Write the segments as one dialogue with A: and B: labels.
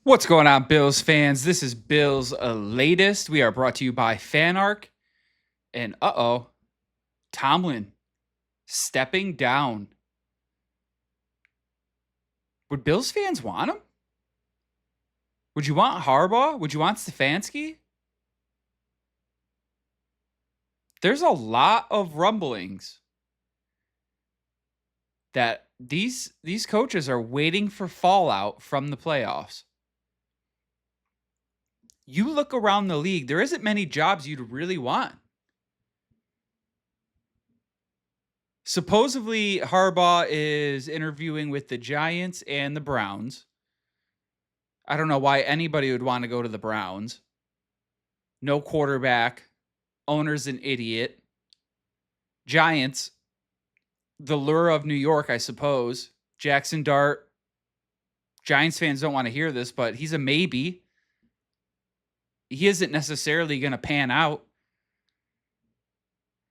A: What's going on, Bills fans? This is Bills latest. We are brought to you by FanArc. And Tomlin stepping down. Would Bills fans want him? Would you want Harbaugh? Would you want Stefanski? There's a lot of rumblings that these coaches are waiting for fallout from the playoffs. You look around the league, there isn't many jobs you'd really want. Supposedly, Harbaugh is interviewing with the Giants and the Browns. I don't know why anybody would want to go to the Browns. No quarterback. Owner's an idiot. Giants, the lure of New York, I suppose. Jackson Dart. Giants fans don't want to hear this, but he's a maybe. He isn't necessarily going to pan out.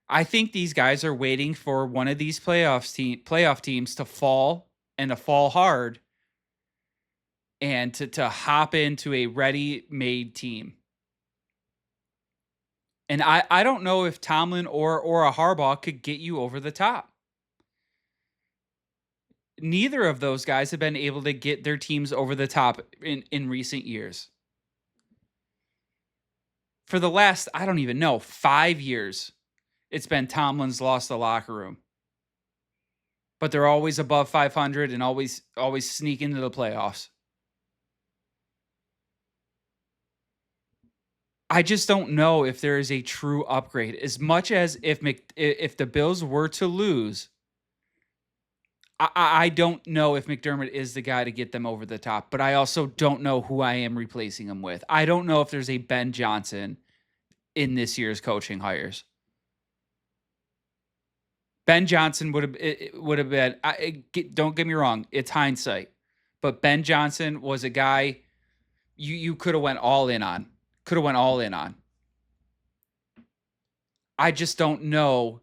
A: I think these guys are waiting for one of these playoff teams to fall and to fall hard and to hop into a ready-made team. And I don't know if Tomlin or a Harbaugh could get you over the top. Neither of those guys have been able to get their teams over the top in recent years. For the last, I don't even know, 5 years, it's been Tomlin's lost the locker room. But they're always above 500 and always sneak into the playoffs. I just don't know if there is a true upgrade. As much as if the Bills were to lose, I don't know if McDermott is the guy to get them over the top, but I also don't know who I am replacing him with. I don't know if there's a Ben Johnson in this year's coaching hires. Ben Johnson would have been. Don't get me wrong, it's hindsight, but Ben Johnson was a guy you could have went all in on. I just don't know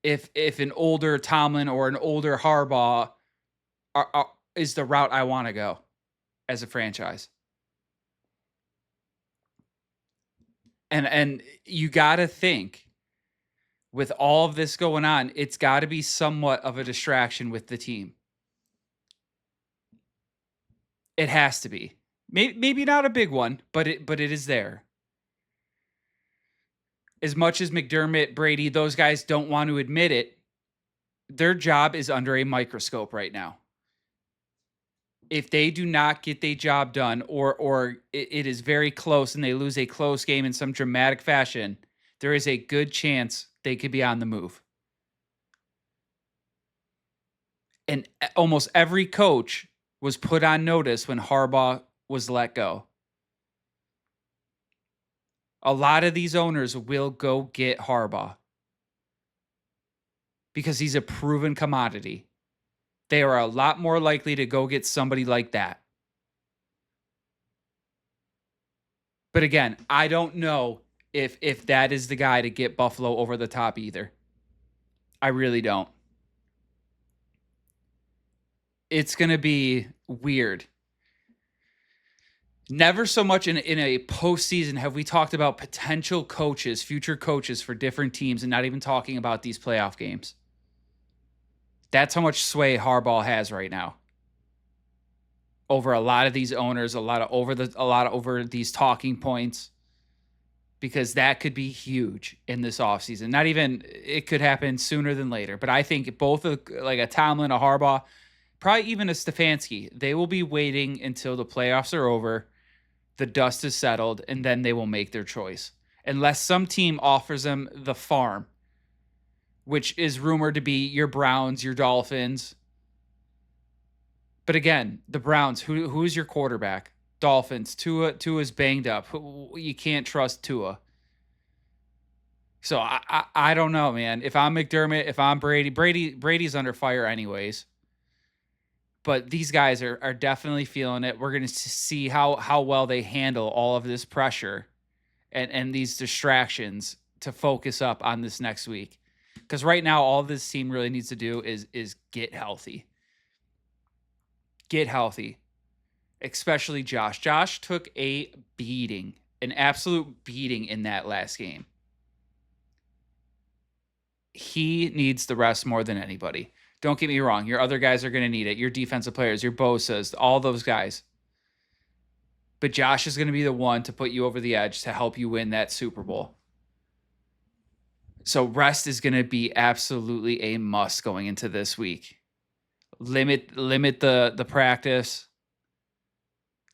A: if an older Tomlin or an older Harbaugh is the route I want to go as a franchise. And you got to think, with all of this going on, it's got to be somewhat of a distraction with the team. It has to be. Maybe not a big one, but it is there. As much as McDermott, Brady, those guys don't want to admit it, their job is under a microscope right now. If they do not get their job done, or it is very close and they lose a close game in some dramatic fashion, there is a good chance they could be on the move. And almost every coach was put on notice when Harbaugh was let go. A lot of these owners will go get Harbaugh because he's a proven commodity. They are a lot more likely to go get somebody like that. But again, I don't know if that is the guy to get Buffalo over the top either. I really don't. It's going to be weird. Never so much in a postseason have we talked about potential coaches, future coaches for different teams, and not even talking about these playoff games. That's how much sway Harbaugh has right now over a lot of these owners, a lot over these talking points, because that could be huge in this offseason. Not even, it could happen sooner than later. But I think both like a Tomlin, a Harbaugh, probably even a Stefanski, they will be waiting until the playoffs are over, the dust is settled, and then they will make their choice. Unless some team offers them the farm, which is rumored to be your Browns, your Dolphins. But again, the Browns, who's your quarterback? Dolphins, Tua's banged up. You can't trust Tua. So I don't know, man. If I'm McDermott, if I'm Brady's under fire anyways. But these guys are definitely feeling it. We're going to see how well they handle all of this pressure and these distractions to focus up on this next week. Because right now, all this team really needs to do is get healthy. Get healthy. especially Josh. Josh took a beating, an absolute beating in that last game. He needs the rest more than anybody. Don't get me wrong. Your other guys are going to need it. Your defensive players, your Bosas, all those guys. But Josh is going to be the one to put you over the edge to help you win that Super Bowl. So rest is going to be absolutely a must going into this week. Limit the practice.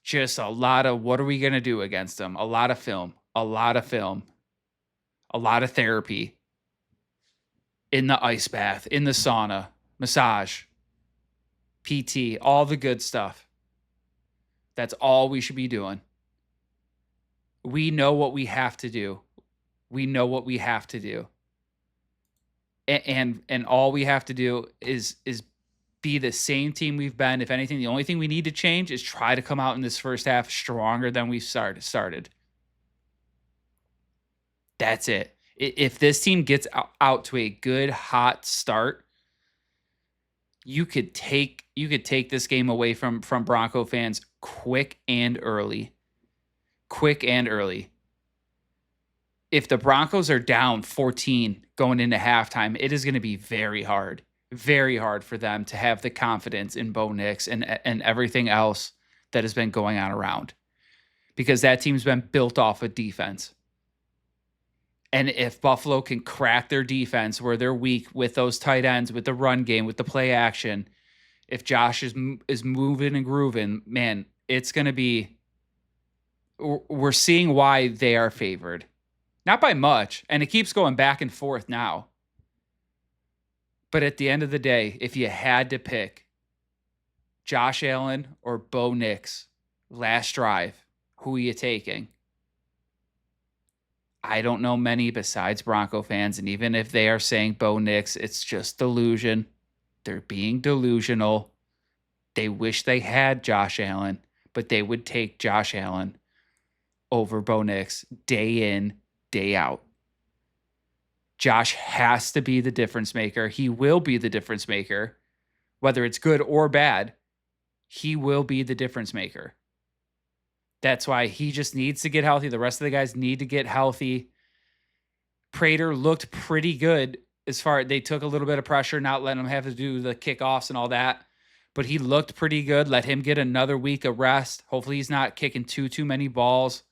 A: Just a lot of what are we going to do against them? A lot of film. A lot of therapy. In the ice bath, in the sauna, massage, PT, all the good stuff. That's all we should be doing. We know what we have to do. And all we have to do is be the same team we've been. If anything, the only thing we need to change is try to come out in this first half stronger than we started. That's it. If this team gets out to a good hot start, you could take this game away from Bronco fans quick and early. If the Broncos are down 14 going into halftime, it is going to be very hard for them to have the confidence in Bo Nix and everything else that has been going on around, because that team's been built off of defense. And if Buffalo can crack their defense where they're weak with those tight ends, with the run game, with the play action, if Josh is moving and grooving, man, it's going to be – we're seeing why they are favored. Not by much, and it keeps going back and forth now. But at the end of the day, if you had to pick Josh Allen or Bo Nix last drive, who are you taking? I don't know many besides Bronco fans, and even if they are saying Bo Nix, it's just delusion. They're being delusional. They wish they had Josh Allen, but they would take Josh Allen over Bo Nix day in, day out. Josh has to be the difference maker. He will be the difference maker. Whether it's good or bad, he will be the difference maker. That's why he just needs to get healthy. The rest of the guys need to get healthy. Prater looked pretty good as far as they took a little bit of pressure, not letting him have to do the kickoffs and all that. But he looked pretty good. Let him get another week of rest. Hopefully he's not kicking too many balls.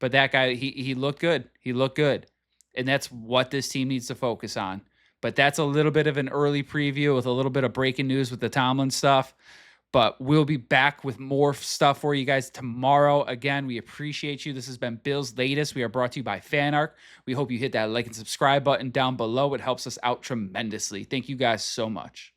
A: But that guy, he looked good. He looked good. And that's what this team needs to focus on. But that's a little bit of an early preview with a little bit of breaking news with the Tomlin stuff. But we'll be back with more stuff for you guys tomorrow. Again, we appreciate you. This has been Bill's Latest. We are brought to you by FanArc. We hope you hit that like and subscribe button down below. It helps us out tremendously. Thank you guys so much.